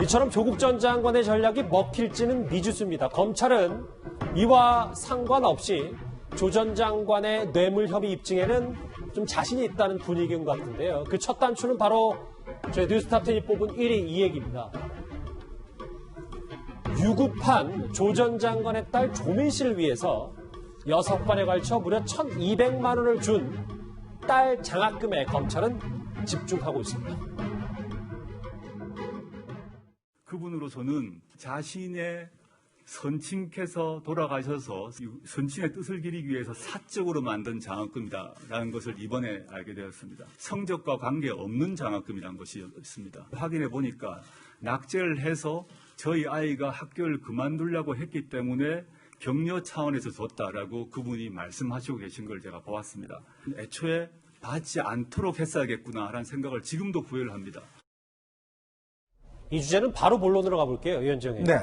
이처럼 조국 전 장관의 전략이 먹힐지는 미지수입니다. 검찰은 이와 상관없이 조 전 장관의 뇌물 혐의 입증에는 좀 자신이 있다는 분위기인 것 같은데요. 그 첫 단추는 바로 저희 뉴스탑10이 뽑은 1위 이 얘기입니다. 유급한 조 전 장관의 딸 조민 씨를 위해서 6번에 걸쳐 무려 1,200만 원을 준 딸 장학금에 검찰은 집중하고 있습니다. 그분으로서는 자신의 선친께서 돌아가셔서 선친의 뜻을 기리기 위해서 사적으로 만든 장학금이다라는 것을 이번에 알게 되었습니다. 성적과 관계없는 장학금이라는 것이었습니다. 확인해 보니까 낙제를 해서 저희 아이가 학교를 그만두려고 했기 때문에 격려 차원에서 줬다라고 그분이 말씀하시고 계신 걸 제가 보았습니다. 애초에 받지 않도록 했어야겠구나라는 생각을 지금도 후회를 합니다. 이 주제는 바로 본론으로 가볼게요. 위원장. 네.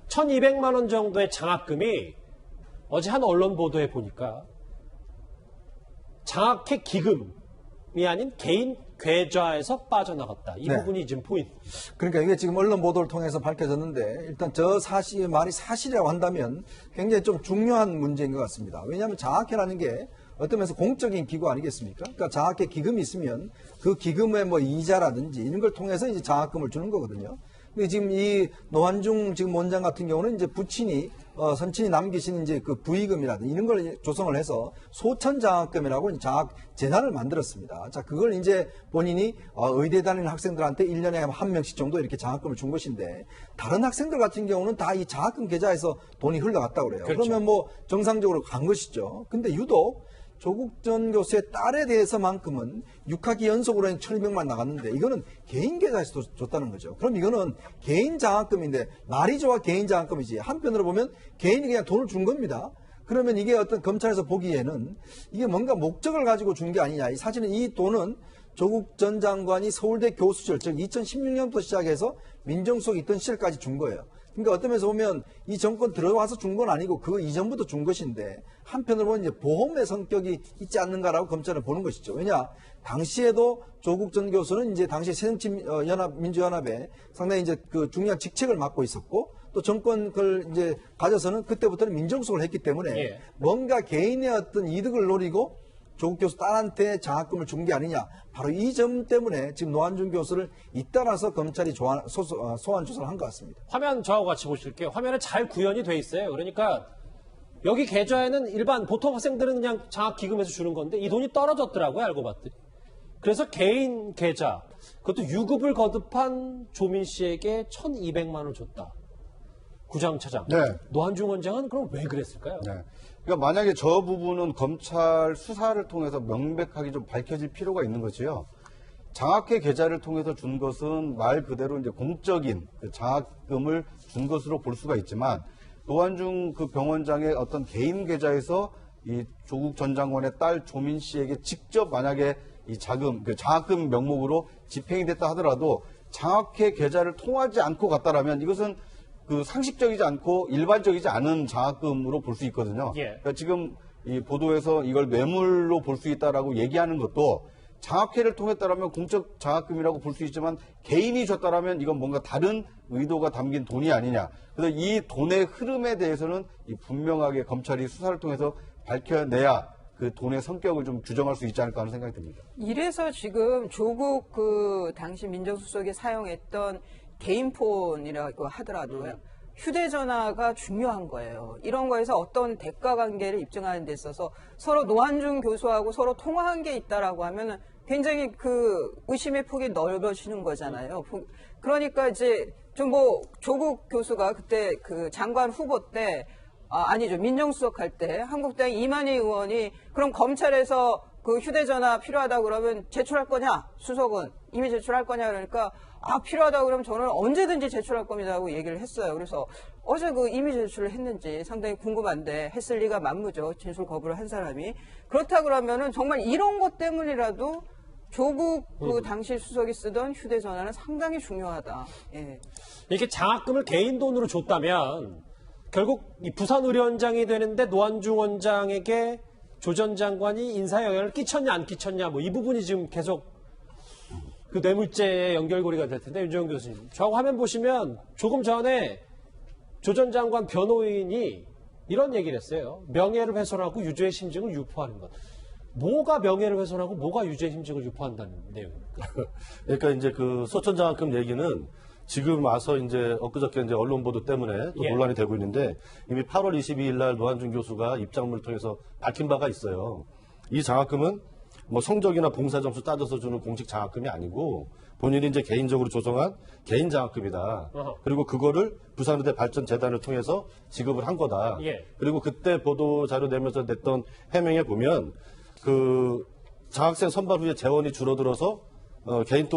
1,200만 원 정도의 장학금이 어제 한 언론 보도에 보니까 장학회 기금이 아닌 개인 계좌에서 빠져나갔다. 이 네. 부분이 지금 포인트. 그러니까 이게 지금 언론 보도를 통해서 밝혀졌는데 일단 저 사실의 말이 사실이라고 한다면 굉장히 좀 중요한 문제인 것 같습니다. 왜냐하면 장학회라는 게 어떤 면에서 공적인 기구 아니겠습니까? 그러니까 장학회 기금이 있으면 그 기금의 뭐 이자라든지 이런 걸 통해서 이제 장학금을 주는 거거든요. 근데 지금 이 노한중 지금 원장 같은 경우는 이제 부친이 선친이 남기신 이제 그 부의금이라든지 이런 걸 조성을 해서 소천 장학금이라고 장학 재단을 만들었습니다. 자, 그걸 이제 본인이 의대 다니는 학생들한테 1년에 한 명씩 정도 이렇게 장학금을 준 것인데 다른 학생들 같은 경우는 다 이 장학금 계좌에서 돈이 흘러갔다고 그래요. 그렇죠. 그러면 뭐 정상적으로 간 것이죠. 근데 유독 조국 전 교수의 딸에 대해서만큼은 6학기 연속으로 1,200만 나갔는데 이거는 개인 계좌에서 줬다는 거죠. 그럼 이거는 개인 장학금인데 말이 좋아 개인 장학금이지 한편으로 보면 개인이 그냥 돈을 준 겁니다. 그러면 이게 어떤 검찰에서 보기에는 이게 뭔가 목적을 가지고 준 게 아니냐. 사실은 이 돈은 조국 전 장관이 서울대 교수 시절 즉 2016년부터 시작해서 민정수석이 있던 시절까지 준 거예요. 그러니까 어떤 면에서 보면 이 정권 들어와서 준 건 아니고 그 이전부터 준 것인데 한편으로 보면 이제 보험의 성격이 있지 않는가라고 검찰은 보는 것이죠. 왜냐 당시에도 조국 전 교수는 이제 당시 새정치민주연합에 상당히 이제 그 중요한 직책을 맡고 있었고 또 정권 그걸 이제 가져서는 그때부터는 민정수석을 했기 때문에 예. 뭔가 개인의 어떤 이득을 노리고 조국 교수 딸한테 장학금을 준 게 아니냐. 바로 이 점 때문에 지금 노한중 교수를 잇따라서 검찰이 소환 조사를 한 것 같습니다. 화면 저하고 같이 보실게요. 화면에 잘 구현이 돼 있어요. 그러니까 여기 계좌에는 일반 보통 학생들은 그냥 장학기금에서 주는 건데 이 돈이 떨어졌더라고요. 알고 봤더니. 그래서 개인 계좌, 그것도 유급을 거듭한 조민 씨에게 1,200만 원을 줬다. 구장차장. 네. 노한중 원장은 그럼 왜 그랬을까요? 네. 그러니까 만약에 저 부분은 검찰 수사를 통해서 명백하게 좀 밝혀질 필요가 있는 거지요. 장학회 계좌를 통해서 준 것은 말 그대로 이제 공적인 장학금을 준 것으로 볼 수가 있지만 노한중 그 병원장의 어떤 개인 계좌에서 이 조국 전 장관의 딸 조민 씨에게 직접 만약에 이 자금, 그 장학금 명목으로 집행이 됐다 하더라도 장학회 계좌를 통하지 않고 갔다라면 이것은 그 상식적이지 않고 일반적이지 않은 장학금으로 볼 수 있거든요. 예. 그러니까 지금 이 보도에서 이걸 뇌물로 볼 수 있다라고 얘기하는 것도 장학회를 통했다라면 공적 장학금이라고 볼 수 있지만 개인이 줬다라면 이건 뭔가 다른 의도가 담긴 돈이 아니냐. 그래서 이 돈의 흐름에 대해서는 이 분명하게 검찰이 수사를 통해서 밝혀내야 그 돈의 성격을 좀 규정할 수 있지 않을까 하는 생각이 듭니다. 이래서 지금 조국 그 당시 민정수석이 사용했던 개인 폰이라고 하더라도 휴대전화가 중요한 거예요. 이런 거에서 어떤 대가 관계를 입증하는 데 있어서 서로 노한중 교수하고 서로 통화한 게 있다라고 하면 굉장히 그 의심의 폭이 넓어지는 거잖아요. 그러니까 이제 좀 뭐 조국 교수가 그때 그 장관 후보 때 아니죠. 민정수석 할 때 한국당 이만희 의원이 그럼 검찰에서 그 휴대전화 필요하다 그러면 제출할 거냐? 수석은 이미 제출할 거냐? 그러니까 필요하다 그러면 저는 언제든지 제출할 겁니다 하고 얘기를 했어요. 그래서 어제 그 이미 제출을 했는지 상당히 궁금한데 했을 리가 만무죠. 제출 거부를 한 사람이. 그렇다 그러면은 정말 이런 것 때문이라도 조국 그 당시 수석이 쓰던 휴대전화는 상당히 중요하다. 예. 이렇게 장학금을 개인 돈으로 줬다면 결국 이 부산의료원장이 되는데 노한중 원장에게 조 전 장관이 인사 영향을 끼쳤냐 안 끼쳤냐 뭐 이 부분이 지금 계속 그 뇌물죄의 연결고리가 될 텐데 윤정훈 교수님. 저 화면 보시면 조금 전에 조 전 장관 변호인이 이런 얘기를 했어요. 명예를 훼손하고 유죄의 심증을 유포하는 것. 뭐가 명예를 훼손하고 뭐가 유죄의 심증을 유포한다는 내용입니까? 그러니까 이제 그 소천장학금 얘기는 지금 와서 이제 엊그저께 이제 언론 보도 때문에 또 예. 논란이 되고 있는데 이미 8월 22일 날 노한준 교수가 입장문을 통해서 밝힌 바가 있어요. 이 장학금은 뭐 성적이나 봉사 점수 따져서 주는 공식 장학금이 아니고 본인이 이제 개인적으로 조성한 개인 장학금이다. 어허. 그리고 그거를 부산의대 발전재단을 통해서 지급을 한 거다. 예. 그리고 그때 보도 자료 내면서 냈던 해명에 보면 그 장학생 선발 후에 재원이 줄어들어서 개인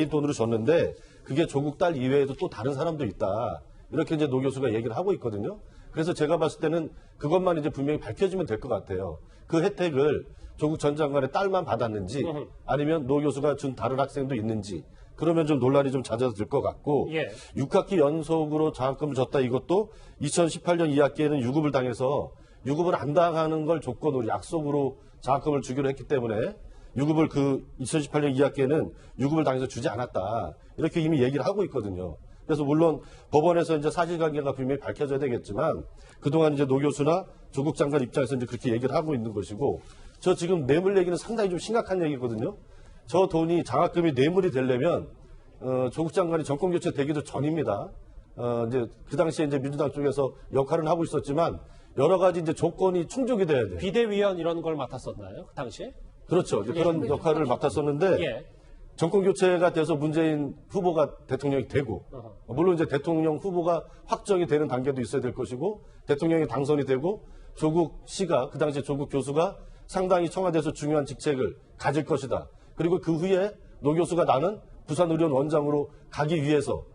돈으로 줬는데 그게 조국 딸 이외에도 또 다른 사람도 있다. 이렇게 이제 노 교수가 얘기를 하고 있거든요. 그래서 제가 봤을 때는 그것만 이제 분명히 밝혀지면 될 것 같아요. 그 혜택을 조국 전 장관의 딸만 받았는지 아니면 노 교수가 준 다른 학생도 있는지 그러면 좀 논란이 좀 잦아들 것 같고 예. 6학기 연속으로 장학금을 줬다 이것도 2018년 2학기에는 유급을 당해서 유급을 안 당하는 걸 조건으로 약속으로 장학금을 주기로 했기 때문에 유급을 그 2018년 2학기에는 유급을 당해서 주지 않았다. 이렇게 이미 얘기를 하고 있거든요. 그래서 물론 법원에서 이제 사실관계가 분명히 밝혀져야 되겠지만 그동안 이제 노 교수나 조국 장관 입장에서 이제 그렇게 얘기를 하고 있는 것이고 저 지금 뇌물 얘기는 상당히 좀 심각한 얘기거든요. 저 돈이 장학금이 뇌물이 되려면 조국 장관이 정권 교체 되기도 전입니다. 이제 그 당시에 이제 민주당 쪽에서 역할을 하고 있었지만 여러 가지 이제 조건이 충족이 돼야 돼요. 비대위원 이런 걸 맡았었나요? 그 당시에? 그렇죠. 이제 그런 역할을 맡았었는데 예. 정권 교체가 돼서 문재인 후보가 대통령이 되고 물론 이제 대통령 후보가 확정이 되는 단계도 있어야 될 것이고 대통령이 당선이 되고 조국 씨가 그 당시에 조국 교수가 상당히 청와대에서 중요한 직책을 가질 것이다. 그리고 그 후에 노 교수가 나는 부산의료원 원장으로 가기 위해서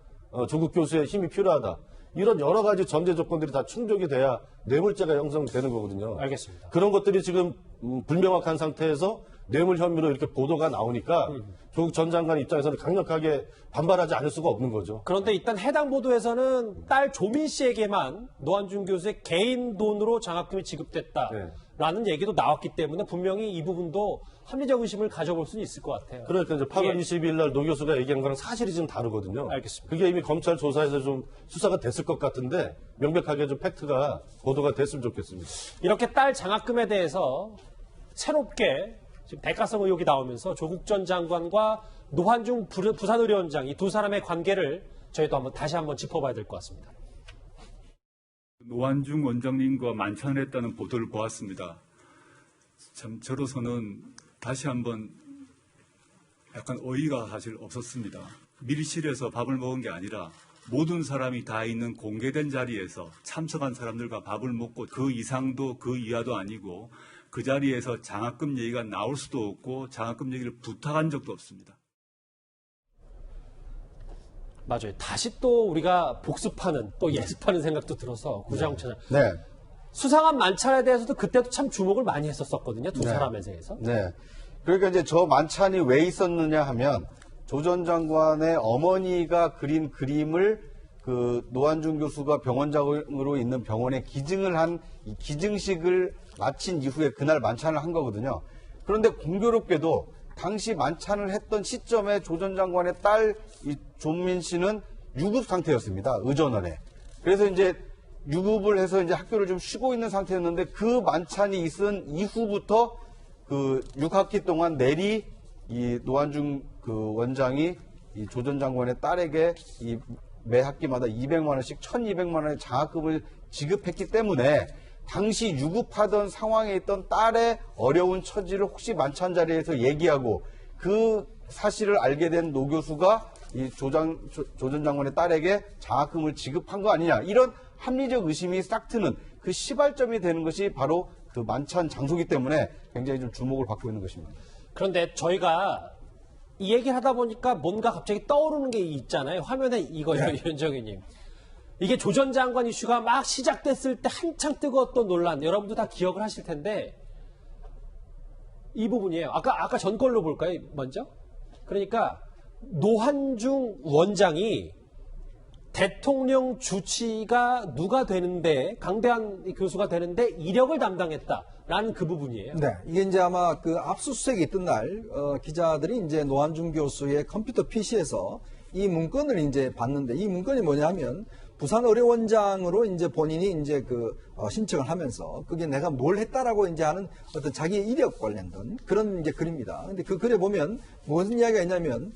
조국 교수의 힘이 필요하다. 이런 여러 가지 전제 조건들이 다 충족이 돼야 뇌물죄가 형성되는 거거든요. 알겠습니다. 그런 것들이 지금 불명확한 상태에서 뇌물 혐의로 이렇게 보도가 나오니까 조국 전 장관 입장에서는 강력하게 반발하지 않을 수가 없는 거죠. 그런데 일단 해당 보도에서는 딸 조민 씨에게만 노한준 교수의 개인 돈으로 장학금이 지급됐다라는 얘기도 나왔기 때문에 분명히 이 부분도 합리적 의심을 가져볼 수는 있을 것 같아요. 그러니까 이제 8월 예. 22일 날 노 교수가 얘기한 거랑 사실이 좀 다르거든요. 알겠습니다. 그게 이미 검찰 조사에서 좀 수사가 됐을 것 같은데 명백하게 좀 팩트가 보도가 됐으면 좋겠습니다. 이렇게 딸 장학금에 대해서 새롭게 지금 대가성 의혹이 나오면서 조국 전 장관과 노한중 부산의료원장 이 두 사람의 관계를 저희도 다시 한번 짚어봐야 될 것 같습니다. 노한중 원장님과 만찬을 했다는 보도를 보았습니다. 참 저로서는 다시 한번 약간 어이가 사실 없었습니다. 밀실에서 밥을 먹은 게 아니라 모든 사람이 다 있는 공개된 자리에서 참석한 사람들과 밥을 먹고 그 이상도 그 이하도 아니고 그 자리에서 장학금 얘기가 나올 수도 없고 장학금 얘기를 부탁한 적도 없습니다. 맞아요. 다시 또 우리가 복습하는 또 예습하는 생각도 들어서 구자홍 차장 네. 수상한 만찬에 대해서도 그때도 참 주목을 많이 했었거든요. 두 사람에 대해서. 네. 그러니까 이제 저 만찬이 왜 있었느냐 하면 조 전 장관의 어머니가 그린 그림을 그 노한준 교수가 병원장으로 있는 병원에 기증을 한 이 기증식을 마친 이후에 그날 만찬을 한 거거든요. 그런데 공교롭게도 당시 만찬을 했던 시점에 조 전 장관의 딸 이 존민 씨는 유급 상태였습니다. 의전원에. 그래서 이제 유급을 해서 이제 학교를 좀 쉬고 있는 상태였는데 그 만찬이 있은 이후부터 그 6학기 동안 내리 이 노한중 그 원장이 이 조 전 장관의 딸에게 이 매 학기마다 200만 원씩 1,200만 원의 장학금을 지급했기 때문에 당시 유급하던 상황에 있던 딸의 어려운 처지를 혹시 만찬 자리에서 얘기하고 그 사실을 알게 된 노 교수가 이 조 전 장관의 딸에게 장학금을 지급한 거 아니냐 이런 합리적 의심이 싹 트는 그 시발점이 되는 것이 바로 그 만찬 장소기 때문에 굉장히 좀 주목을 받고 있는 것입니다. 그런데 저희가 이 얘기를 하다 보니까 뭔가 갑자기 떠오르는 게 있잖아요. 화면에 이거요, 윤정희님. 이게 조 전 장관 이슈가 막 시작됐을 때 한창 뜨거웠던 논란, 여러분도 다 기억을 하실 텐데, 이 부분이에요. 아까 전 걸로 볼까요, 먼저? 그러니까, 노한중 원장이 대통령 주치가 누가 되는데 강대한 교수가 되는데 이력을 담당했다라는 그 부분이에요. 네, 이게 이제 아마 그 압수수색이 있던 날 기자들이 이제 노한중 교수의 컴퓨터 PC에서 이 문건을 이제 봤는데 이 문건이 뭐냐면 부산 의료원장으로 이제 본인이 이제 신청을 하면서 그게 내가 뭘 했다라고 이제 하는 어떤 자기 이력 관련된 그런 이제 글입니다. 근데 그 글에 보면 무슨 이야기가 있냐면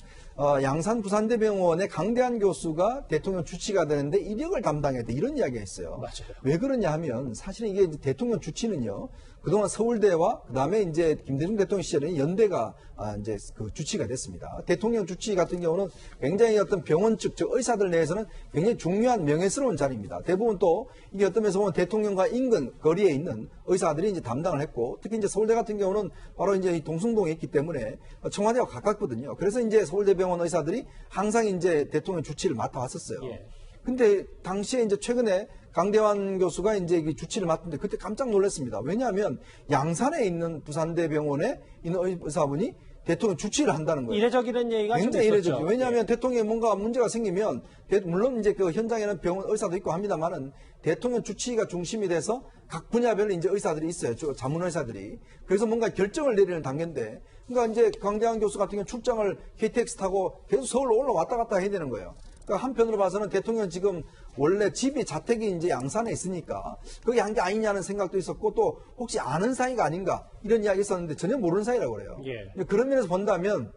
양산 부산대병원의 강대한 교수가 대통령 주치가 되는데 이력을 담당했다 이런 이야기가 있어요. 맞아요. 왜 그러냐 하면 사실은 이게 이제 대통령 주치는요. 그동안 서울대와 그다음에 이제 김대중 대통령 시절에 연대가 이제 그 주치가 됐습니다. 대통령 주치 같은 경우는 굉장히 어떤 병원 측, 즉 의사들 내에서는 굉장히 중요한 명예스러운 자리입니다. 대부분 또 이게 어떤 면에서 보면 대통령과 인근 거리에 있는 의사들이 이제 담당을 했고 특히 이제 서울대 같은 경우는 바로 이제 이 동숭동에 있기 때문에 청와대와 가깝거든요. 그래서 이제 서울대병원 의사들이 항상 이제 대통령 주치를 맡아왔었어요. 예. 근데 당시에 이제 최근에 강대환 교수가 이제 이 주치를 맡는데 그때 깜짝 놀랐습니다. 왜냐하면 양산에 있는 부산대병원에 있는 의사분이 대통령 주치를 한다는 거예요. 이례적이라는 얘기가 좀 굉장히 있었죠. 이례적이죠. 왜냐하면 대통령에 뭔가 문제가 생기면 물론 이제 그 현장에는 병원 의사도 있고 합니다만은 대통령 주치가 중심이 돼서 각 분야별로 이제 의사들이 있어요. 자문 의사들이. 그래서 뭔가 결정을 내리는 단계인데 그러니까 이제 강대환 교수 같은 경우 출장을 KTX 타고 계속 서울로 올라왔다 갔다 해야 되는 거예요. 그러니까 한편으로 봐서는 대통령 지금 원래 집이 자택이 이제 양산에 있으니까 거기 한 게 아니냐는 생각도 있었고 또 혹시 아는 사이가 아닌가 이런 이야기 있었는데 전혀 모르는 사이라고 그래요. 예. 그런 면에서 본다면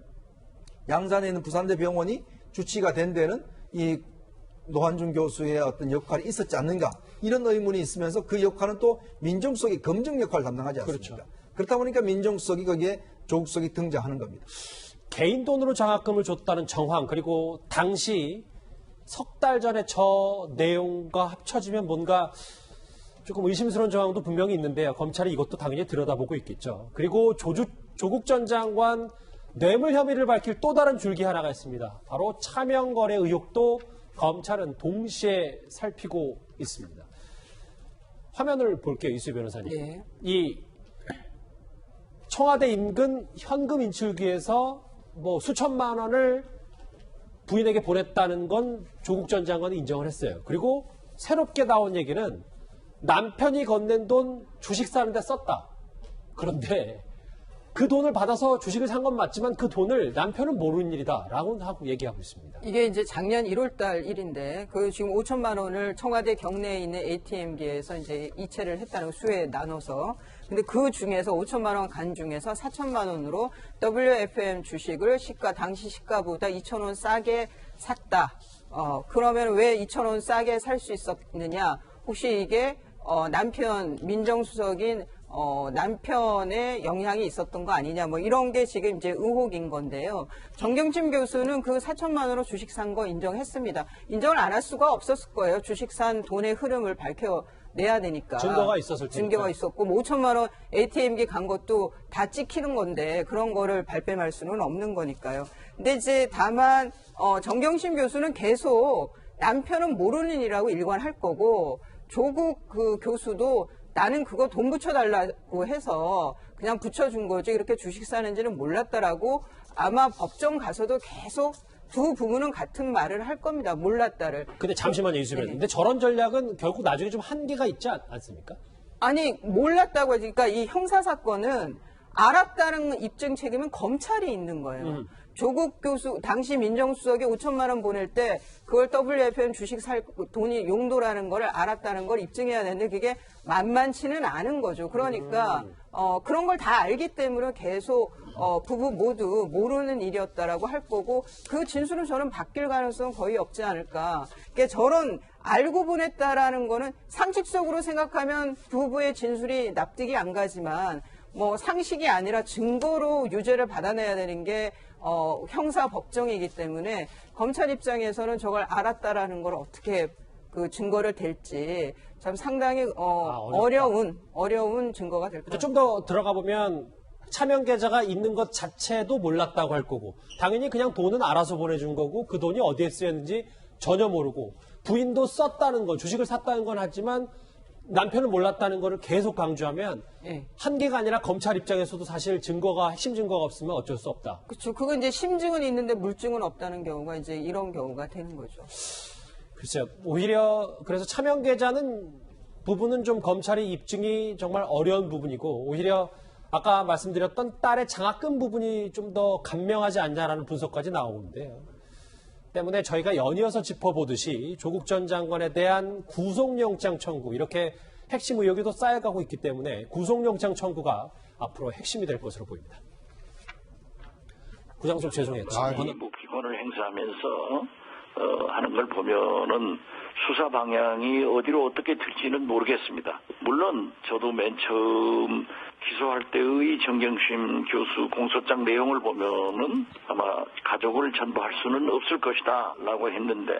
양산에 있는 부산대 병원이 주치가 된 데는 이 노한중 교수의 어떤 역할이 있었지 않는가 이런 의문이 있으면서 그 역할은 또 민정수석이 검증 역할을 담당하지 않습니까? 그렇죠. 그렇다 보니까 민정수석이 거기에 조국수석이 등장하는 겁니다. 개인 돈으로 장학금을 줬다는 정황 그리고 당시 석 달 전에 저 내용과 합쳐지면 뭔가 조금 의심스러운 정황도 분명히 있는데요. 검찰이 이것도 당연히 들여다보고 있겠죠. 그리고 조국 전 장관 뇌물 혐의를 밝힐 또 다른 줄기 하나가 있습니다. 바로 차명거래 의혹도 검찰은 동시에 살피고 있습니다. 화면을 볼게요. 이수희 변호사님. 네. 이 청와대 인근 현금 인출기에서 뭐 수천만 원을 부인에게 보냈다는 건 조국 전 장관이 인정을 했어요. 그리고 새롭게 나온 얘기는 남편이 건넨 돈 주식 사는데 썼다. 그런데 그 돈을 받아서 주식을 산 건 맞지만 그 돈을 남편은 모르는 일이다라고 하고 얘기하고 있습니다. 이게 이제 작년 1월 달 일인데 그 지금 5천만 원을 청와대 경내에 있는 ATM기에서 이제 이체를 했다는 수에 나눠서 근데 그 중에서 5천만 원 간 중에서 4천만 원으로 WFM 주식을 당시 시가보다 2천 원 싸게 샀다. 그러면 왜 2천 원 싸게 살 수 있었느냐? 혹시 이게 남편 민정수석인 남편의 영향이 있었던 거 아니냐, 뭐 이런 게 지금 이제 의혹인 건데요. 정경심 교수는 그 4천만 원으로 주식 산 거 인정했습니다. 인정을 안 할 수가 없었을 거예요. 주식 산 돈의 흐름을 밝혀내야 되니까. 증거가 있었을 테니까. 증거가 있었고, 뭐 5천만 원 ATM기 간 것도 다 찍히는 건데 그런 거를 발뺌할 수는 없는 거니까요. 근데 이제 다만 정경심 교수는 계속 남편은 모르는 일이라고 일관할 거고 조국 그 교수도 나는 그거 돈 붙여달라고 해서 그냥 붙여준 거지 이렇게 주식 사는지는 몰랐다라고 아마 법정 가서도 계속 두 부부는 같은 말을 할 겁니다. 몰랐다를. 근데 잠시만요, 이수빈. 근데 저런 전략은 결국 나중에 좀 한계가 있지 않습니까? 아니 몰랐다고 하지. 그러니까 이 형사 사건은 알았다는 입증 책임은 검찰이 있는 거예요. 조국 교수 당시 민정수석이 5천만 원 보낼 때 그걸 WFM 주식 살 돈이 용도라는 걸 알았다는 걸 입증해야 되는데 그게 만만치는 않은 거죠. 그러니까 그런 걸 다 알기 때문에 계속 부부 모두 모르는 일이었다라고 할 거고 그 진술은 저는 바뀔 가능성은 거의 없지 않을까. 그러니까 저런 알고 보냈다라는 거는 상식적으로 생각하면 부부의 진술이 납득이 안 가지만 뭐 상식이 아니라 증거로 유죄를 받아내야 되는 게 형사 법정이기 때문에 검찰 입장에서는 저걸 알았다라는 걸 어떻게 그 증거를 댈지 참 상당히 어려운 증거가 될 거예요. 좀 더 들어가 보면 차명 계좌가 있는 것 자체도 몰랐다고 할 거고 당연히 그냥 돈은 알아서 보내준 거고 그 돈이 어디에 쓰였는지 전혀 모르고 부인도 썼다는 건 주식을 샀다는 건 하지만 남편은 몰랐다는 거를 계속 강조하면 네. 한계가 아니라 검찰 입장에서도 사실 핵심 증거가 없으면 어쩔 수 없다. 그렇죠. 그건 이제 심증은 있는데 물증은 없다는 경우가 이제 이런 경우가 되는 거죠. 글쎄요. 오히려 그래서 차명 계좌는 부분은 좀 검찰이 입증이 정말 어려운 부분이고 오히려 아까 말씀드렸던 딸의 장학금 부분이 좀 더 간명하지 않냐라는 분석까지 나오는데요. 때문에 저희가 연이어서 짚어보듯이 조국 전 장관에 대한 구속영장 청구 이렇게 핵심 의혹이 더 쌓여가고 있기 때문에 구속영장 청구가 앞으로 핵심이 될 것으로 보입니다. 부장님 죄송해요. 뭐 기권을 행사하면서 하는 걸 보면은 수사 방향이 어디로 어떻게 될지는 모르겠습니다. 물론 저도 맨 처음 기소할 때의 정경심 교수 공소장 내용을 보면은 아마 가족을 전부할 수는 없을 것이다라고 했는데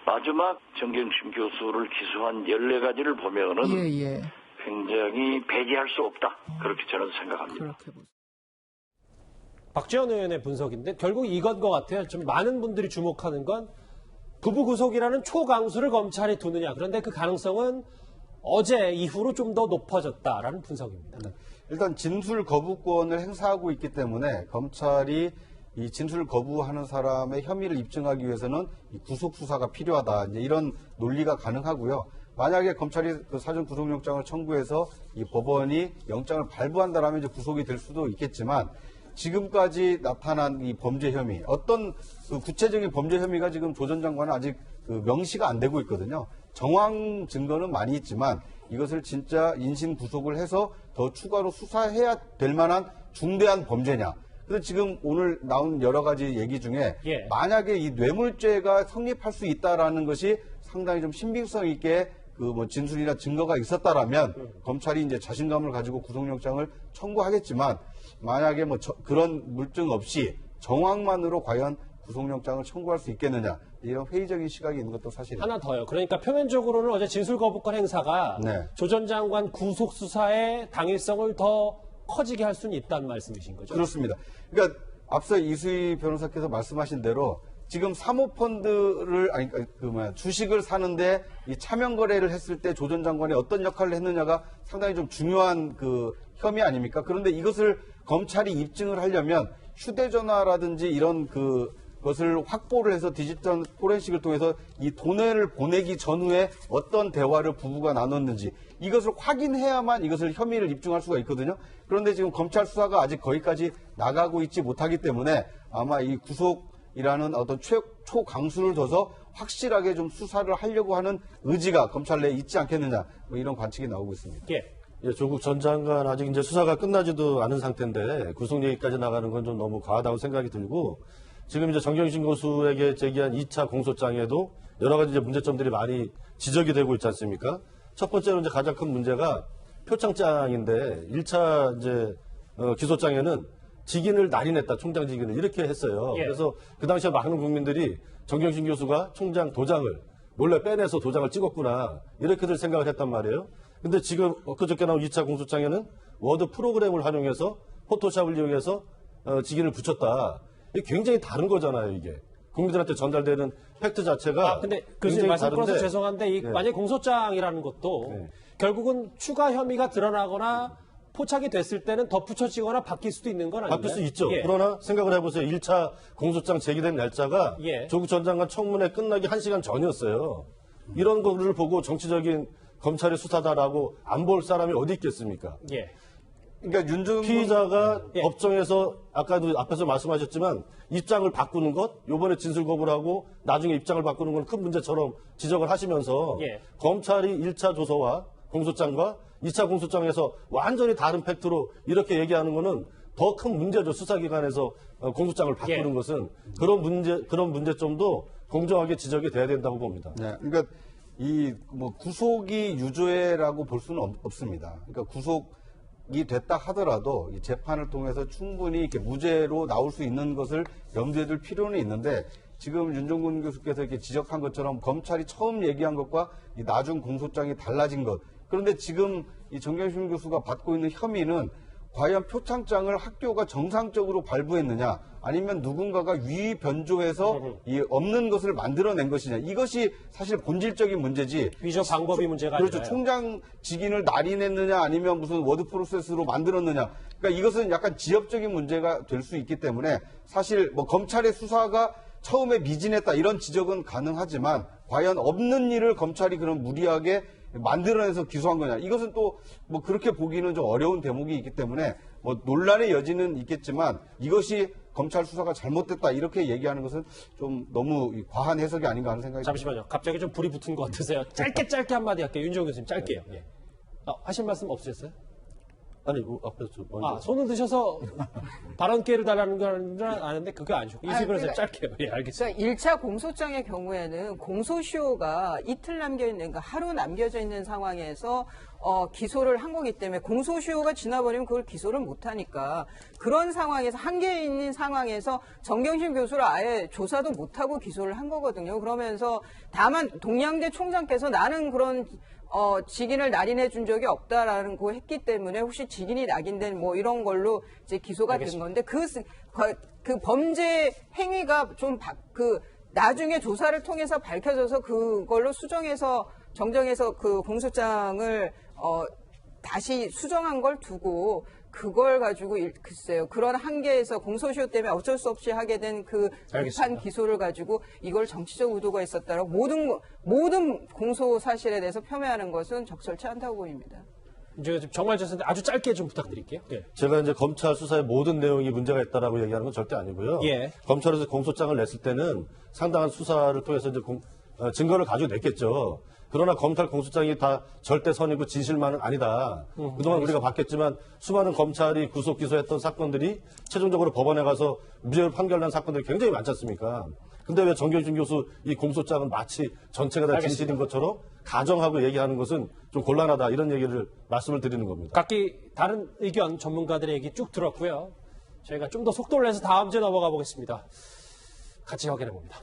마지막 정경심 교수를 기소한 14가지를 보면은 굉장히 배제할 수 없다. 그렇게 저는 생각합니다. 박지원 의원의 분석인데 결국 이건 것 같아요. 좀 많은 분들이 주목하는 건 부부 구속이라는 초강수를 검찰이 두느냐. 그런데 그 가능성은 어제 이후로 좀 더 높아졌다라는 분석입니다. 일단 진술 거부권을 행사하고 있기 때문에 검찰이 이 진술 거부하는 사람의 혐의를 입증하기 위해서는 이 구속 수사가 필요하다. 이제 이런 논리가 가능하고요. 만약에 검찰이 그 사전 구속영장을 청구해서 이 법원이 영장을 발부한다라면 이제 구속이 될 수도 있겠지만 지금까지 나타난 이 범죄 혐의, 어떤 그 구체적인 범죄 혐의가 지금 조 전 장관은 아직 그 명시가 안 되고 있거든요. 정황 증거는 많이 있지만 이것을 진짜 인신 구속을 해서 더 추가로 수사해야 될 만한 중대한 범죄냐. 그래서 지금 오늘 나온 여러 가지 얘기 중에 만약에 이 뇌물죄가 성립할 수 있다라는 것이 상당히 좀 신빙성 있게 그 뭐 진술이나 증거가 있었다라면 검찰이 이제 자신감을 가지고 구속영장을 청구하겠지만 만약에 뭐 그런 물증 없이 정황만으로 과연 구속영장을 청구할 수 있겠느냐 이런 회의적인 시각이 있는 것도 사실입니다. 하나 더요. 그러니까 표면적으로는 어제 진술 거부권 행사가 네. 조 전 장관 구속 수사의 당위성을 더 커지게 할 수는 있다는 말씀이신 거죠? 그렇습니다. 그러니까 앞서 이수희 변호사께서 말씀하신 대로 지금 사모펀드를 주식을 사는데 이 차명 거래를 했을 때 조 전 장관이 어떤 역할을 했느냐가 상당히 좀 중요한 그 혐의 아닙니까? 그런데 이것을 검찰이 입증을 하려면 휴대전화라든지 이런 것을 확보를 해서 디지털 포렌식을 통해서 이 돈을 보내기 전후에 어떤 대화를 부부가 나눴는지 이것을 확인해야만 이것을 혐의를 입증할 수가 있거든요. 그런데 지금 검찰 수사가 아직 거기까지 나가고 있지 못하기 때문에 아마 이 구속이라는 어떤 초강수를 둬서 확실하게 좀 수사를 하려고 하는 의지가 검찰 내에 있지 않겠느냐 뭐 이런 관측이 나오고 있습니다. 예, 조국 전 장관 아직 이제 수사가 끝나지도 않은 상태인데 구속 얘기까지 나가는 건 좀 너무 과하다고 생각이 들고 지금 이제 정경심 교수에게 제기한 2차 공소장에도 여러 가지 이제 문제점들이 많이 지적이 되고 있지 않습니까? 첫 번째로 이제 가장 큰 문제가 표창장인데 1차 이제 기소장에는 직인을 날인했다, 총장 직인을 이렇게 했어요. 그래서 그 당시에 많은 국민들이 정경심 교수가 총장 도장을 몰래 빼내서 도장을 찍었구나 이렇게들 생각을 했단 말이에요. 근데 지금 엊그저께 나온 2차 공소장에는 워드 프로그램을 활용해서 포토샵을 이용해서 직인을 붙였다. 이게 굉장히 다른 거잖아요, 이게. 국민들한테 전달되는 팩트 자체가. 근데 교수님 말씀 끊어서 죄송한데 만약에 공소장이라는 것도 결국은 추가 혐의가 드러나거나 포착이 됐을 때는 덧붙여지거나 바뀔 수도 있는 건 아닌가요? 바뀔 수 있죠. 그러나 생각을 해보세요. 1차 공소장 제기된 날짜가 조국 전 장관 청문회 끝나기 1시간 전이었어요. 이런 거를 보고 정치적인 검찰의 수사다라고 안 볼 사람이 어디 있겠습니까? 그러니까 윤정근 피의자가 법정에서 아까도 앞에서 말씀하셨지만 입장을 바꾸는 것, 요번에 진술 거부를 하고 나중에 입장을 바꾸는 건 큰 문제처럼 지적을 하시면서 검찰이 1차 조서와 공소장과 2차 공소장에서 완전히 다른 팩트로 이렇게 얘기하는 거는 더 큰 문제죠. 수사기관에서 공소장을 바꾸는 것은 그런 문제점도 공정하게 지적이 돼야 된다고 봅니다. 네, 그러니까 이 뭐 구속이 유죄라고 볼 수는 없습니다. 그러니까 구속이 됐다 하더라도 이 재판을 통해서 충분히 이렇게 무죄로 나올 수 있는 것을 염두에 둘 필요는 있는데 지금 윤정근 교수께서 이렇게 지적한 것처럼 검찰이 처음 얘기한 것과 이 나중 공소장이 달라진 것. 그런데 지금 이 정경심 교수가 받고 있는 혐의는 과연 표창장을 학교가 정상적으로 발부했느냐 아니면 누군가가 위의 변조해서 이 없는 것을 만들어낸 것이냐 이것이 사실 본질적인 문제지 위조 방법이 문제가 그렇죠. 아니라요. 총장 직인을 날인했느냐 아니면 무슨 워드 프로세스로 만들었느냐 그러니까 이것은 약간 지엽적인 문제가 될 수 있기 때문에 사실 뭐 검찰의 수사가 처음에 미진했다 이런 지적은 가능하지만 과연 없는 일을 검찰이 그런 무리하게 만들어내서 기소한 거냐. 이것은 또 뭐 그렇게 보기는 좀 어려운 대목이 있기 때문에 뭐 논란의 여지는 있겠지만 이것이 검찰 수사가 잘못됐다 이렇게 얘기하는 것은 좀 너무 과한 해석이 아닌가 하는 생각이 듭니다. 잠시만요. 갑자기 좀 불이 붙은 것 같으세요. 짧게 한마디 할게요. 윤정호 교수님 짧게요. 예. 하실 말씀 없으셨어요? 아니, 앞에서 먼저. 손을 드셔서 발언 기회를 달라는 걸 아는데 그게 아니죠. 이수희 변호사님 짧게요. 예, 알겠습니다. 그러니까 1차 공소장의 경우에는 공소시효가 이틀 남겨있는, 그러니까 하루 남겨져 있는 상황에서 기소를 한 거기 때문에 공소시효가 지나버리면 그걸 기소를 못하니까 그런 상황에서 한계에 있는 상황에서 정경심 교수를 아예 조사도 못하고 기소를 한 거거든요. 그러면서 다만 동양대 총장께서 나는 그런 직인을 날인해 준 적이 없다라는 거 했기 때문에 혹시 직인이 낙인된 뭐 이런 걸로 이제 기소가 된 건데 그 범죄 행위가 좀 나중에 조사를 통해서 밝혀져서 그걸로 정정해서 그 공소장을 다시 수정한 걸 두고 그걸 가지고 글쎄요. 그런 한계에서 공소시효 때문에 어쩔 수 없이 하게 된 그 비판 기소를 가지고 이걸 정치적 의도가 있었다라고 모든 공소 사실에 대해서 폄훼하는 것은 적절치 않다고 보입니다. 이제 정말 죄송한데 아주 짧게 좀 부탁드릴게요. 예. 제가 이제 검찰 수사의 모든 내용이 문제가 있다라고 얘기하는 건 절대 아니고요. 예. 검찰에서 공소장을 냈을 때는 상당한 수사를 통해서 이제 증거를 가지고 냈겠죠. 그러나 검찰 공소장이 다 절대선이고 진실만은 아니다. 그동안 우리가 봤겠지만 수많은 검찰이 구속 기소했던 사건들이 최종적으로 법원에 가서 무죄로 판결난 사건들이 굉장히 많지 않습니까? 근데 왜 정경심 교수 이 공소장은 마치 전체가 다 진실인 것처럼 가정하고 얘기하는 것은 좀 곤란하다 이런 얘기를 말씀을 드리는 겁니다. 각기 다른 의견 전문가들의 얘기 쭉 들었고요. 저희가 좀 더 속도를 내서 다음 주에 넘어가 보겠습니다. 같이 확인해 봅니다.